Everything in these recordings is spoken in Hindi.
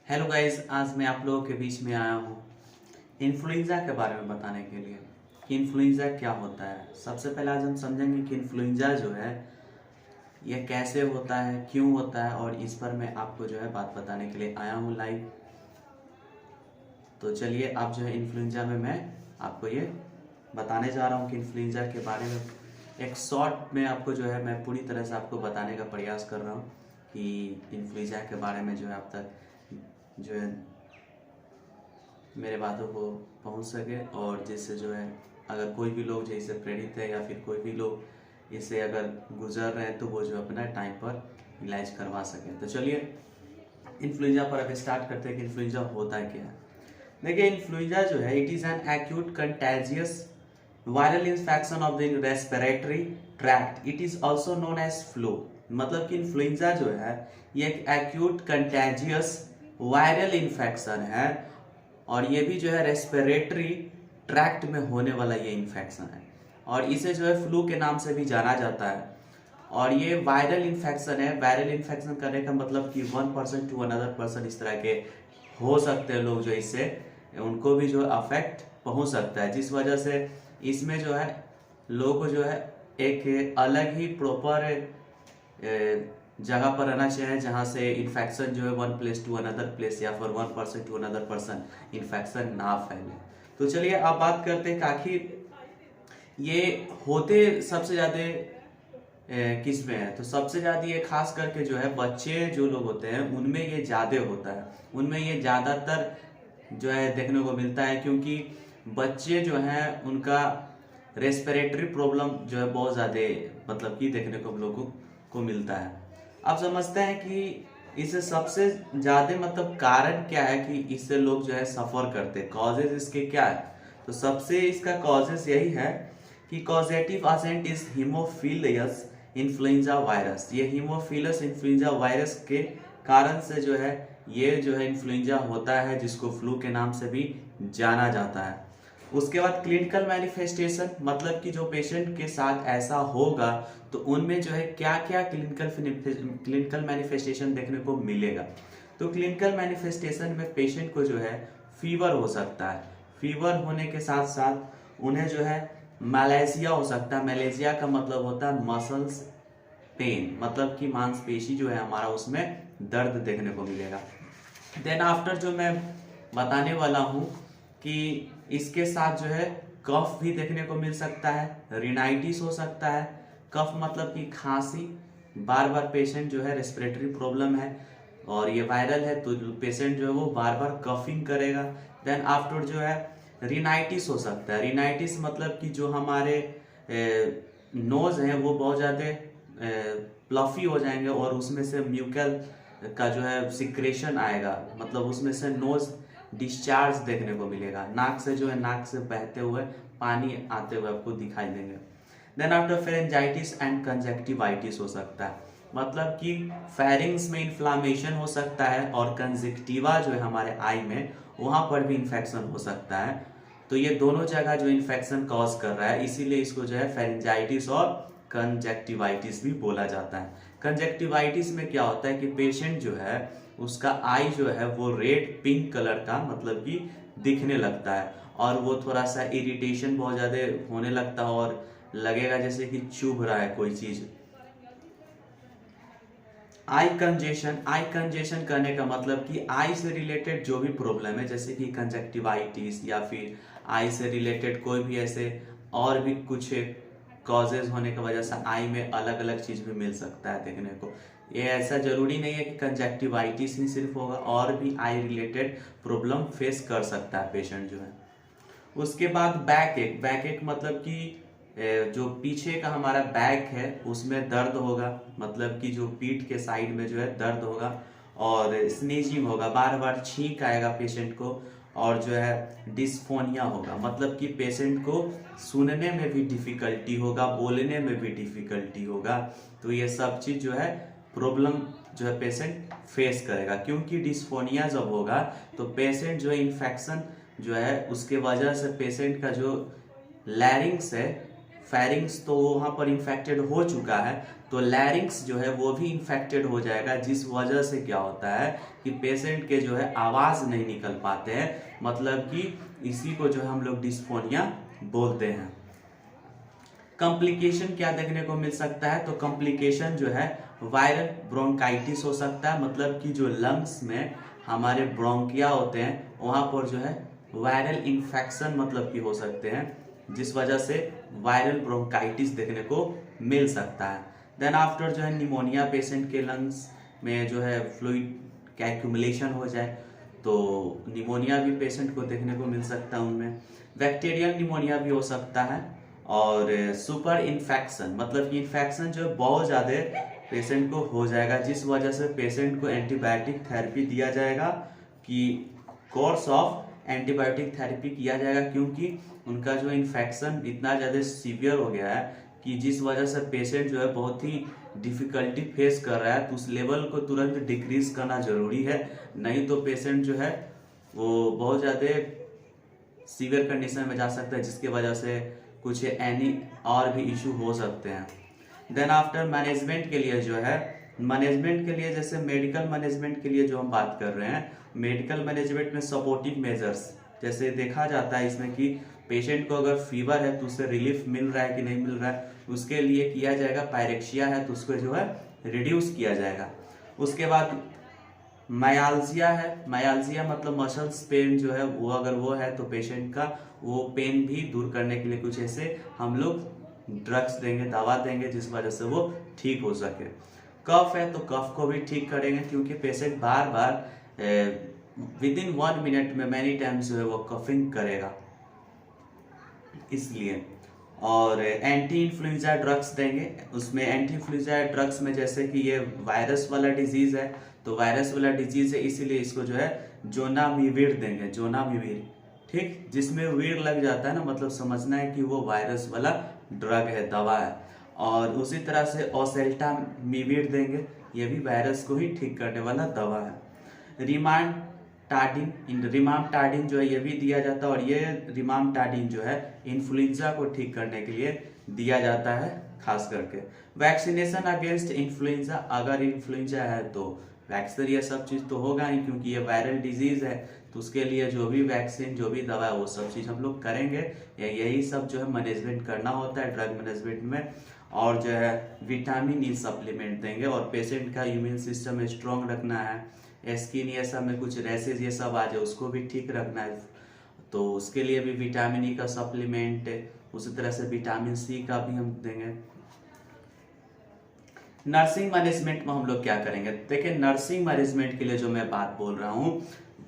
हेलो गाइस, आज मैं आप लोगों के बीच में आया हूँ इन्फ्लुएंजा के बारे में बताने के लिए कि इन्फ्लुएंजा क्या होता है। सबसे पहले आज हम समझेंगे कि इन्फ्लुएंजा जो है ये कैसे होता है, क्यों होता है, और इस पर मैं आपको जो है बात बताने के लिए आया हूँ लाइव। तो चलिए आप जो है इन्फ्लुएंजा में मैं आपको ये बताने जा रहा हूँ कि इन्फ्लुएंजा के बारे में एक शॉर्ट में आपको जो है मैं पूरी तरह से आपको बताने का प्रयास कर रहा हूँ कि इन्फ्लुएंजा के बारे में जो है आप तक जो है मेरे बातों को पहुंच सके, और जिससे जो है अगर कोई भी लोग जो इससे प्रेरित है या फिर कोई भी लोग इससे अगर गुजर रहे हैं तो वो जो अपना टाइम पर इलाज करवा सके। तो चलिए इन्फ्लुएंजा पर अब स्टार्ट करते हैं कि इन्फ्लुएंजा होता क्या है। देखिए इन्फ्लुएंजा जो है it is an acute contagious viral infection of the respiratory tract. It is also known as flu. मतलब कि इन्फ्लुएंजा जो है ये एक एक्यूट कंटेजियस वायरल इन्फेक्शन है, और ये भी जो है रेस्पिरेटरी ट्रैक्ट में होने वाला ये इन्फेक्शन है, और इसे जो है फ्लू के नाम से भी जाना जाता है। और ये वायरल इन्फेक्शन है। वायरल इन्फेक्शन करने का मतलब कि one person to another person इस तरह के हो सकते हैं लोग जो इससे उनको भी जो अफेक्ट पहुंच सकता है, जिस वजह से इसमें जो है लोगों को जो है एक अलग ही प्रॉपर जगह पर रहना चाहिए जहाँ से इन्फेक्शन जो है one place to another place या फिर one person to another person infection ना फैले। तो चलिए अब बात करते हैं कि आखिर ये होते सबसे ज़्यादा किस में है। तो सबसे ज़्यादा ये खास करके जो है बच्चे जो लोग होते हैं उनमें ये ज़्यादा होता है, उनमें ये ज़्यादातर जो है देखने को मिलता है, क्योंकि बच्चे जो हैं उनका रेस्पिरेटरी प्रॉब्लम जो है बहुत ज़्यादा मतलब कि देखने को हम लोगों को मिलता है। अब समझते हैं कि इससे सबसे ज़्यादा मतलब कारण क्या है कि इससे लोग जो है सफ़र करते हैं, कॉजेज इसके क्या है। तो सबसे इसका कॉजेज यही है कि causative agent is Haemophilus influenza virus. ये हीमोफिलस इन्फ्लुएंजा वायरस के कारण से जो है ये जो है इन्फ्लुएंजा होता है, जिसको फ्लू के नाम से भी जाना जाता है। उसके बाद क्लिनिकल मैनिफेस्टेशन, मतलब कि जो पेशेंट के साथ ऐसा होगा तो उनमें जो है क्या क्या क्लिनिकल मैनिफेस्टेशन देखने को मिलेगा। तो क्लिनिकल मैनिफेस्टेशन में पेशेंट को जो है फीवर हो सकता है। फीवर होने के साथ साथ उन्हें जो है मैलेजिया हो सकता है। मैलेजिया का मतलब होता है मसल्स पेन, मतलब कि मांसपेशी जो है हमारा उसमें दर्द देखने को मिलेगा। देन आफ्टर जो मैं बताने वाला हूँ कि इसके साथ जो है कफ भी देखने को मिल सकता है, रिनाइटिस हो सकता है। कफ मतलब कि खांसी, बार बार पेशेंट जो है रेस्पिरेटरी प्रॉब्लम है और ये वायरल है तो पेशेंट जो है वो बार बार कफिंग करेगा। देन आफ्टर जो है रिनाइटिस हो सकता है। रिनाइटिस मतलब कि जो हमारे नोज है वो बहुत ज़्यादा प्लफी हो जाएंगे और उसमें से म्यूकल का जो है सिक्रेशन आएगा, मतलब उसमें से नोज डिस्चार्ज देखने को मिलेगा। नाक से जो है नाक से बहते हुए पानी आते हुए आपको दिखाई देंगे। Then after pharyngitis and conjunctivitis हो सकता है, मतलब कि फेरिंग्स में इन्फ्लामेशन हो सकता है और कंजक्टिवा जो है हमारे आई में वहां पर भी इन्फेक्शन हो सकता है। तो ये दोनों जगह जो इन्फेक्शन कॉज कर रहा है, इसीलिए इसको जो है फेरेंजाइटिस और कंजक्टिवाइटिस भी बोला जाता है। कंजक्टिवाइटिस में क्या होता है कि पेशेंट जो है उसका आई जो है वो रेड पिंक कलर का मतलब कि दिखने लगता है, और वो थोड़ा सा इरिटेशन बहुत ज़्यादा होने लगता है और लगेगा जैसे कि चुभ रहा है कोई चीज़। आई कंजेशन करने का मतलब कि आई से रिलेटेड जो भी प्रॉब्लम है, जैसे कि कंजक्टिवाइटिस या फिर आई से रिलेटेड कोई भी ऐसे और भी कुछ कॉजेज होने की वजह से आई में अलग अलग चीज भी मिल सकता है देखने को। ये ऐसा जरूरी नहीं है कि कंजक्टिवाइटिस ही सिर्फ होगा, और भी आई रिलेटेड प्रॉब्लम फेस कर सकता है पेशेंट जो है। उसके बाद बैक एक मतलब कि जो पीछे का हमारा बैक है उसमें दर्द होगा, मतलब कि जो पीठ के साइड में जो है दर्द होगा, और स्नीजिंग होगा, बार बार छींक आएगा पेशेंट को, और जो है डिस्फोनिया होगा, मतलब कि पेशेंट को सुनने में भी डिफिकल्टी होगा, बोलने में भी डिफिकल्टी होगा। तो ये सब चीज़ जो है प्रॉब्लम जो है पेशेंट फेस करेगा, क्योंकि डिस्फोनिया जब होगा तो पेशेंट जो है इन्फेक्शन जो है उसके वजह से पेशेंट का जो लैरिंग्स है फेरिंग्स तो वहाँ पर इन्फेक्टेड हो चुका है, तो लैरिंग्स जो है वो भी इन्फेक्टेड हो जाएगा, जिस वजह से क्या होता है कि पेशेंट के जो है आवाज़ नहीं निकल पाते हैं, मतलब कि इसी को जो है हम लोग डिस्फोनिया बोलते हैं। कॉम्प्लिकेशन क्या देखने को मिल सकता है, तो कॉम्प्लिकेशन जो है वायरल ब्रोंकाइटिस हो सकता है, मतलब कि जो लंग्स में हमारे ब्रोंकिया होते हैं वहाँ पर जो है वायरल इन्फेक्शन मतलब कि हो सकते हैं, जिस वजह से वायरल ब्रोंकाइटिस देखने को मिल सकता है। देन आफ्टर जो है निमोनिया, पेशेंट के लंग्स में जो है फ्लूइड का एक्यूमुलेशन हो जाए तो निमोनिया भी पेशेंट को देखने को मिल सकता है उनमें। बैक्टीरियल निमोनिया भी हो सकता है, और सुपर इन्फेक्शन मतलब कि इन्फेक्शन जो है बहुत ज़्यादा पेशेंट को हो जाएगा, जिस वजह से पेशेंट को एंटीबायोटिक थेरेपी दिया जाएगा, कि कोर्स ऑफ एंटीबायोटिक थेरेपी किया जाएगा, क्योंकि उनका जो इन्फेक्शन इतना ज़्यादा सीवियर हो गया है कि जिस वजह से पेशेंट जो है बहुत ही डिफिकल्टी फेस कर रहा है, तो उस लेवल को तुरंत डिक्रीज करना जरूरी है, नहीं तो पेशेंट जो है वो बहुत ज़्यादा सीवियर कंडीशन में जा सकता है, जिसकी वजह से कुछ एनी और भी इशू हो सकते हैं। देन आफ्टर मैनेजमेंट के लिए जो है, मैनेजमेंट के लिए जैसे मेडिकल मैनेजमेंट के लिए जो हम बात कर रहे हैं, मेडिकल मैनेजमेंट में सपोर्टिव मेजर्स जैसे देखा जाता है इसमें कि पेशेंट को अगर फीवर है तो उससे रिलीफ मिल रहा है कि नहीं मिल रहा है, उसके लिए किया जाएगा। पायरेक्सिया है तो उसको जो है रिड्यूस किया जाएगा। उसके बाद मायाल्जिया है, मायाल्जिया मतलब मसल्स पेन जो है वो अगर वो है तो पेशेंट का वो पेन भी दूर करने के लिए कुछ ऐसे हम लोग ड्रग्स देंगे, दवा देंगे, जिस वजह से वो ठीक हो सके। कफ है तो कफ को भी ठीक करेंगे, क्योंकि patient bar bar with in 1 minute में मैनी टाइम्स जो है वो कफिंग करेगा, इसलिए। और एंटी इन्फ्लुएंजा ड्रग्स देंगे, उसमें एंटी इन्फ्लुएंजा ड्रग्स में जैसे कि ये वायरस वाला डिजीज है तो वायरस वाला डिजीज है, इसीलिए इसको जो है जोनामिविर देंगे, जोनामिविर, ठीक, जिसमें वीर लग जाता है ना, मतलब समझना है कि वो वायरस वाला ड्रग है, दवा है। और उसी तरह से ओसेल्टामिविर देंगे, ये भी वायरस को ही ठीक करने वाला दवा है। रिमामटाडिन जो है ये भी दिया जाता है, और ये रिमामटाडिन जो है इन्फ्लुएंजा को ठीक करने के लिए दिया जाता है खास करके। वैक्सीनेशन अगेंस्ट इन्फ्लुएंजा, अगर इन्फ्लुएंजा है तो वैक्सीन ये सब चीज़ तो होगा ही, क्योंकि ये वायरल डिजीज है, तो उसके लिए जो भी वैक्सीन जो भी दवा है वो सब चीज़ हम लोग करेंगे। यही सब जो है मैनेजमेंट करना होता है ड्रग मैनेजमेंट में। और जो है विटामिन ई सप्लीमेंट देंगे, और पेशेंट का इम्यून सिस्टम स्ट्रॉन्ग रखना है। स्किन ये सब में कुछ रैसेज ये सब आ जाए उसको भी ठीक रखना है, तो उसके लिए भी विटामिन ई का सप्लीमेंट, उसी तरह से विटामिन सी का भी हम देंगे। नर्सिंग मैनेजमेंट में हम लोग क्या करेंगे, देखिए नर्सिंग मैनेजमेंट के लिए जो मैं बात बोल रहा हूँ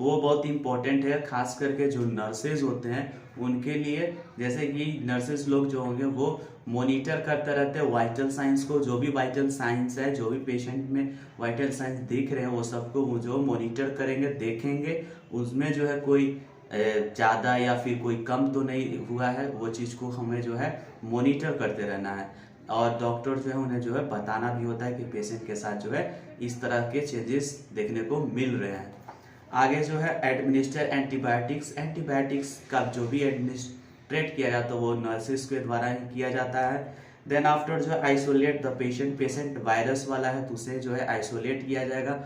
वो बहुत इंपॉर्टेंट है, खास करके जो नर्सेज होते हैं उनके लिए। जैसे कि नर्सेज लोग जो होंगे वो मॉनिटर करते रहते हैं वाइटल साइंस को, जो भी वाइटल साइंस है, जो भी पेशेंट में वाइटल साइंस दिख रहे हैं वो सबको वो जो मॉनिटर करेंगे, देखेंगे, उसमें जो है कोई ज़्यादा या फिर कोई कम तो नहीं हुआ है, वो चीज़ को हमें जो है मॉनिटर करते रहना है। और डॉक्टर जो है उन्हें जो है बताना भी होता है कि पेशेंट के साथ जो है इस तरह के चेंजेस देखने को मिल रहे हैं। आगे जो है एडमिनिस्टर एंटीबायोटिक्स, एंटीबायोटिक्स का जो भी एडमिनिस्ट्रेट किया जाता है वो नर्सेस के द्वारा ही किया जाता है। देन आफ्टर जो है isolate the patient, patient virus वाला है तो उसे जो है आइसोलेट किया जाएगा,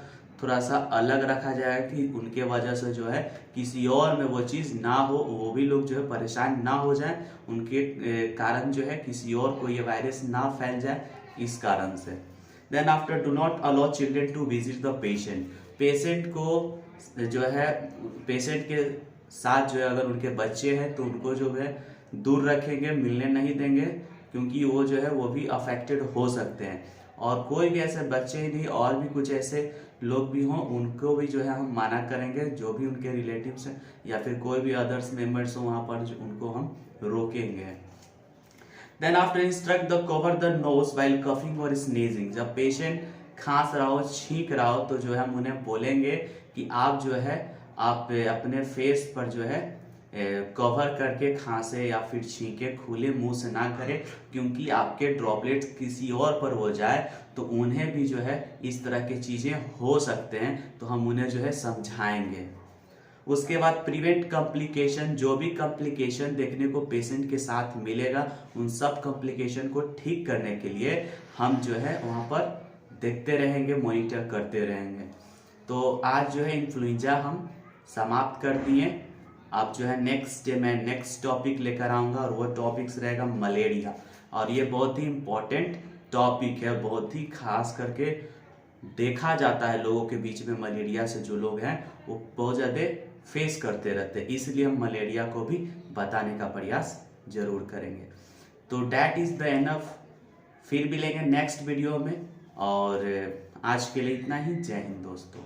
थोड़ा सा अलग रखा जाएगा कि उनके वजह से जो है किसी और में वो चीज़ ना हो, वो भी लोग जो है परेशान ना हो जाए, उनके कारण जो है किसी और को ये वायरस ना फैल जाए, इस कारण से। Then after do not allow children to visit the patient, patient को जो है पेशेंट के साथ जो है अगर उनके बच्चे हैं तो उनको जो है दूर रखेंगे, मिलने नहीं देंगे, क्योंकि वो जो है वो भी अफेक्टेड हो सकते हैं। और कोई भी ऐसे बच्चे ही नहीं और भी कुछ ऐसे लोग भी हों उनको भी जो है हम माना करेंगे, जो भी उनके रिलेटिव्स हैं या फिर कोई भी अदर्स मेंबर्स हो वहाँ पर उनको हम रोकेंगे। Then after instruct the cover the nose while coughing और स्नीजिंग, जब पेशेंट खांस रहा हो, छींक रहा हो तो जो है हम उन्हें बोलेंगे कि आप जो है आप अपने फेस पर जो है कवर करके खांसे या फिर छींके, खुले मुंह से ना करें, क्योंकि आपके ड्रॉपलेट्स किसी और पर हो जाए तो उन्हें भी जो है इस तरह की चीज़ें हो सकते हैं, तो हम उन्हें जो है समझाएंगे। उसके बाद प्रिवेंट कॉम्प्लिकेशन, जो भी कॉम्प्लिकेशन देखने को पेशेंट के साथ मिलेगा उन सब कॉम्प्लिकेशन को ठीक करने के लिए हम जो है वहाँ पर देखते रहेंगे, मॉनिटर करते रहेंगे। तो आज जो है इन्फ्लुएंजा हम समाप्त कर दिए। अब जो है नेक्स्ट डे मैं नेक्स्ट टॉपिक लेकर आऊँगा और वो टॉपिक्स रहेगा मलेरिया। और ये बहुत ही इम्पोर्टेंट टॉपिक है, बहुत ही खास करके देखा जाता है लोगों के बीच में मलेरिया से जो लोग हैं वो बहुत ज़्यादा फेस करते रहते हैं, इसलिए हम मलेरिया को भी बताने का प्रयास जरूर करेंगे। तो डैट इज़ द एनफ, फिर मिलेंगे नेक्स्ट वीडियो में। और आज के लिए इतना ही। जय हिंद दोस्तों।